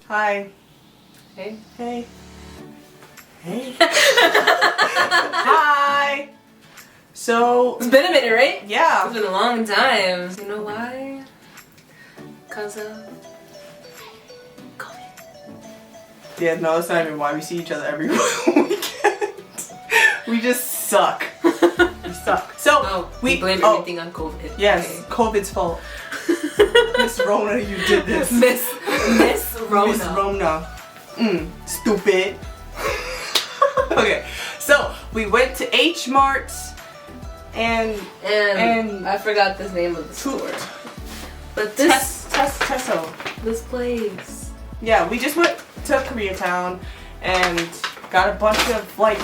Hi. Hey. Hey. Hey. Hi. So It's been a minute, right? yeah. It's been a long time. You know why? Because of COVID. Yeah, no, that's not even why we see each other every weekend. We just suck. We suck. So Oh, we blame everything on COVID. Yes, Okay. COVID's fault. Miss Rona, you did this. Miss Rona. Miss Rona. Stupid. Okay, so we went to H Mart and I forgot the name of the store. But this Tesso. this place. Yeah, we just went to Koreatown and got a bunch of like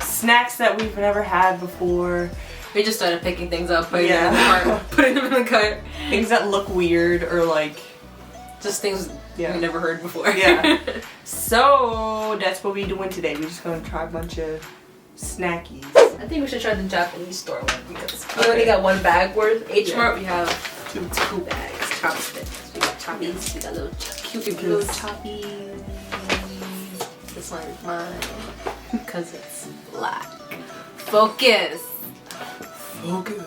snacks that we've never had before. We just started picking things up, putting them in the cart, putting them in the cart. Things that look weird or like Just things we never heard before. Yeah. So that's what we're doing today. We're just gonna try a bunch of snackies. I think we should try the Japanese store one because we only got one bag worth. H Mart we have two bags. Chopsticks. We got choppies. We got little cute little choppies. This one is mine because it's black. Focus. Okay.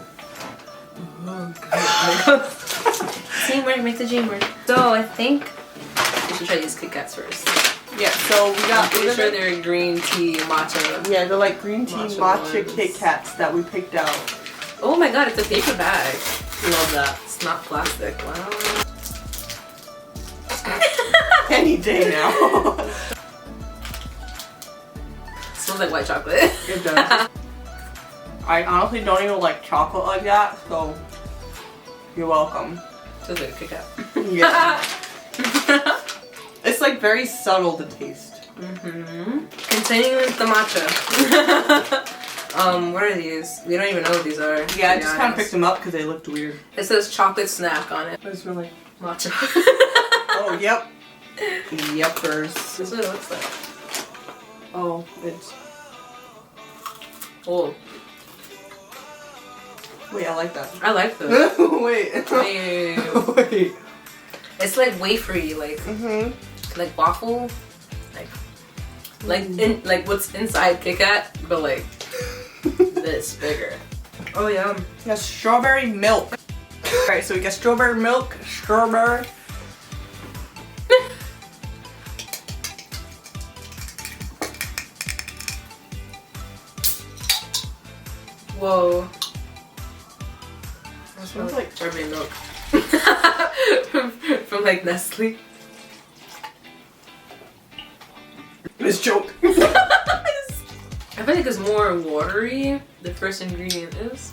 Teamwork makes the dream work. So I think we should try these Kitkats first. Yeah, so we got. I'm pretty sure they're green tea matcha. Yeah, they're like green tea matcha ones. Kitkats that we picked out. Oh my god, it's a paper bag. Love that. It's not plastic. Wow. Any day now. Smells like white chocolate. It does. I honestly don't even like chocolate like that, so you're welcome. Smells like a Kit Kat. Yeah. It's like very subtle to taste. Continuing with the matcha. What are these? We don't even know what these are. Yeah, I just kind of picked them up because they looked weird. It says chocolate snack on it. What does it smell like? Matcha. Oh, yep. Yepers. This is what it looks like. Oh, it's... Oh. Wait, I like that. I like this. Wait. Wait. Wait. It's like wafery, like like waffle, like what's inside Kit Kat, but like this bigger. Oh yeah. Yeah, strawberry milk. Alright, so we got strawberry milk, strawberry. Whoa. That smells like strawberry milk. from like Nestle. Let's joke. I feel like it's more watery. The first ingredient is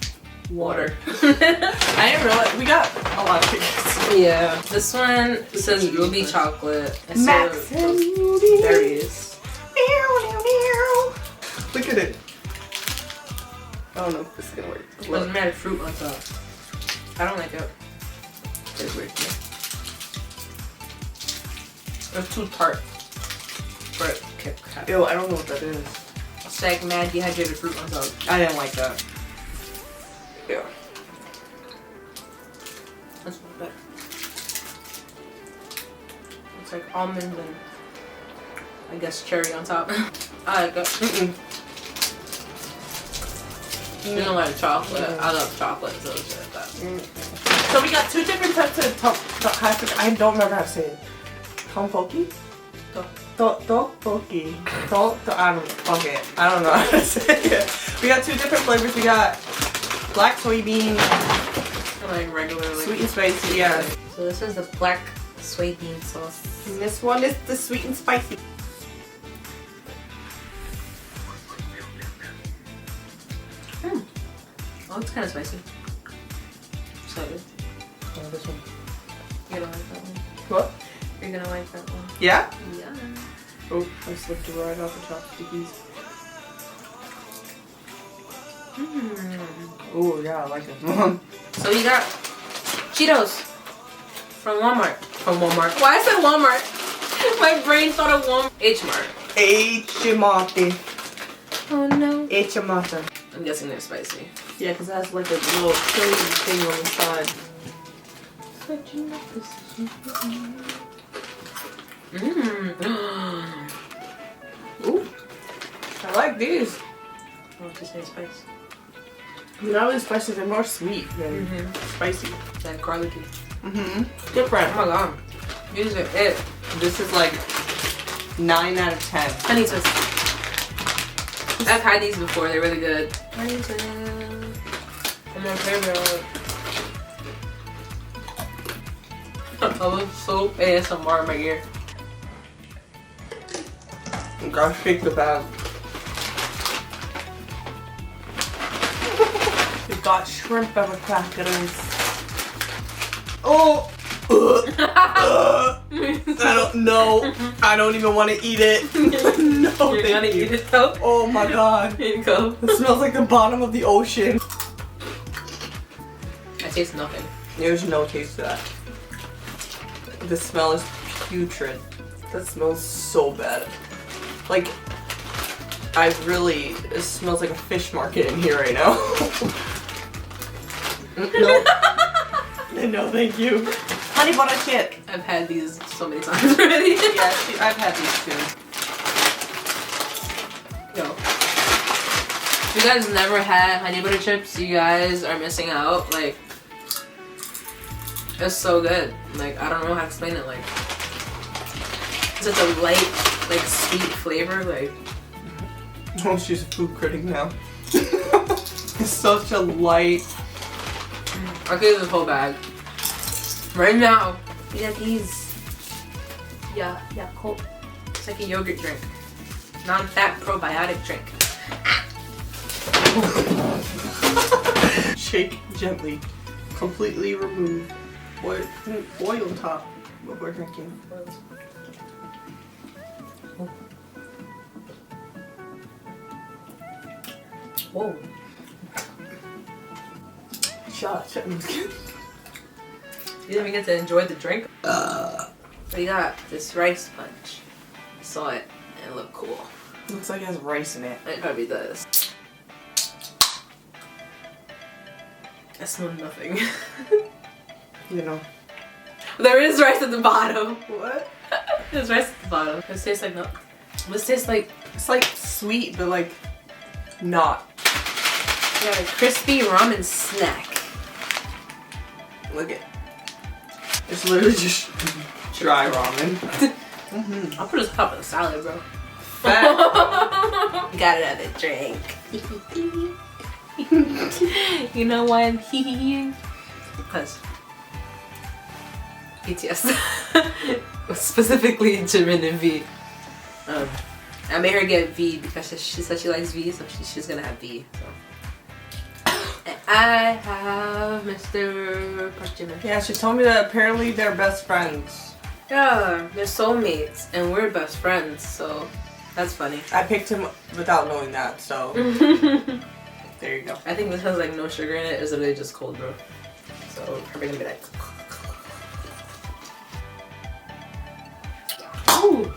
water. I didn't realize we got a lot of tickets. Yeah. This one says ruby chocolate. Max and Ruby. Berries. Look at it. I don't know if this is gonna work. There's mad fruit on top. I don't like it. It's weird to me. It's too tart for a Kit Kat. Ew, I don't know what that is. It's like mad dehydrated fruit on top. I didn't like that. Yeah. That's not bad. It's like almonds and I guess cherry on top. I like it. There's a lot of chocolate. I love chocolate, so it's like that. So we got two different types of I don't remember how to say it. Tteokbokki? Tteokbokki. I don't fuck it. I don't know how to say it. We got two different flavors. We got black soybean, Like regular, like sweet and spicy. Yeah. So this is the black soybean sauce. And this one is the sweet and spicy. Oh, it's kind of spicy. Slightly. Oh, this one. You're gonna like that one. What? You're gonna like that one. Yeah? Yeah. Oh, I slipped it right off the chopstickies. Oh, yeah, I like this one. So you got Cheetos from Walmart. From Walmart. Why I said Walmart? My brain thought of Walmart. H Mart. H Mart. Oh no. H Mart. I'm guessing they're spicy. Yeah, because it has like a little chili thing on the side. Ooh. I like these. Oh, just nice spice. They're not really spicy, they're more sweet than spicy. Like garlicky. Different. Oh my god. These are it. This is like 9 out of 10. Honey twist. I've had these before, they're really good. Honey twist. I'm my favorite. I was so ASMR in my ear. You gotta shake the bag. We got shrimp pepper crackers. Oh! I don't know. I don't even want to eat it. No, You're gonna eat it though? Oh my god. Here you go. It smells like the bottom of the ocean. I taste nothing. There's no taste to that. The smell is putrid. That smells so bad. Like, it smells like a fish market in here right now. No. No, thank you. Honey butter chip. I've had these so many times already. Yeah, I've had these too. Yo. If you guys never had honey butter chips, you guys are missing out. Like, it's so good. Like, I don't know how to explain it. Like, it's such a light, like, sweet flavor. Like, Oh, she's a food critic now. It's such a light. I could eat this whole bag. Right now. We got these. Yeah, Coke. It's like a yogurt drink. Non-fat probiotic drink. Shake gently. Completely remove oil top what we're drinking. Whoa. Shot. I'm just kidding. You didn't even get to enjoy the drink? We got this rice punch. I saw it and it looked cool. Looks like it has rice in it. It probably does. I smell nothing. You know. There is rice at the bottom. What? There's rice at the bottom. This tastes like no. This tastes like It's like sweet, but like not. yeah, a crispy ramen snack. Look at. It's literally just dry ramen. I'll put this top of the salad, bro. Fat. Got another drink. You know why I'm heeing? Because BTS. Specifically Jimin and V. I made her get V because she said she likes V, so she's gonna have V. So. And I have Mr. Park Jimin. Yeah, she told me that apparently they're best friends. Yeah, they're soulmates and we're best friends, so that's funny. I picked him without knowing that, so there you go. I think this has like no sugar in it. It's literally just cold brew. So probably gonna be like. Ooh.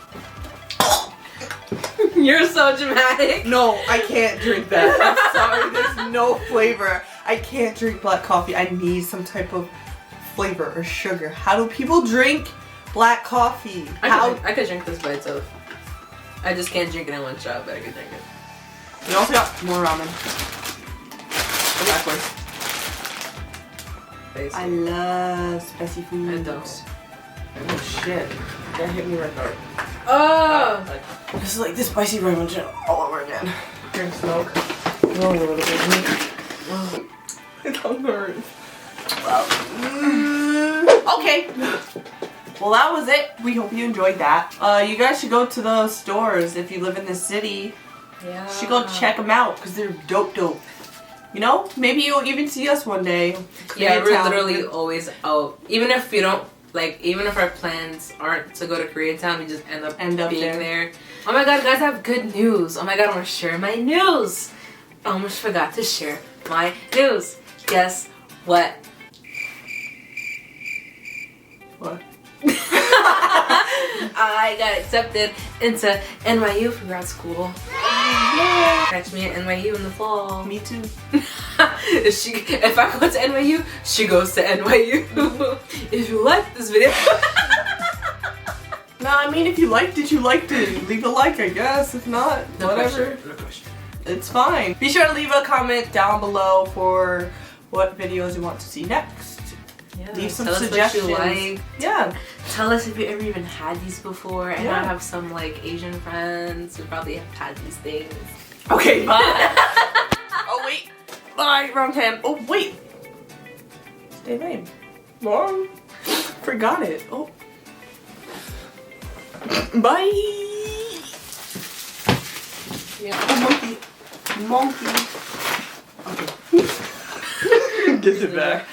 You're so dramatic. No, I can't drink that. I'm sorry, there's no flavor. I can't drink black coffee. I need some type of flavor or sugar. How do people drink black coffee? I could drink this by itself. I just can't drink it in one shot, but I could drink it. We also got more ramen. Backwards. Basically. I love spicy food. I don't. Oh shit. That hit me right there. Oh! This is like the spicy ramen shit all over again. Drink smoke. Oh, a little bit. Oh. It don't hurt. Well, okay. Well, that was it. We hope you enjoyed that. You guys should go to those stores if you live in the city. Yeah. You should go check them out because they're dope. You know, maybe you'll even see us one day. Yeah, we're literally always out. Even if we don't, like, even if our plans aren't to go to Koreatown, we just end up being there. Oh my god, guys, I have good news. Oh my god, I want to share my news. I almost forgot to share my news. Guess what? What? I got accepted into NYU for grad school. Yeah. Catch me at NYU in the fall. Me too. If I go to NYU, she goes to NYU. If you like this video, No, I mean, if you liked it, you liked it. Leave a like, I guess. If not, No whatever. pressure. No pressure. It's fine. Be sure to leave a comment down below for what videos you want to see next. Yeah, leave some tell suggestions. Us what you like. Yeah. Tell us if you ever even had these before. I know Yeah. I have some like Asian friends who probably have had these things. Okay, bye. Oh, wait. Bye, wrong hand. Oh, wait. Stay lame. Wrong. Forgot it. Oh. Bye. Yeah. Oh, monkey. Monkey. Okay. Get it back.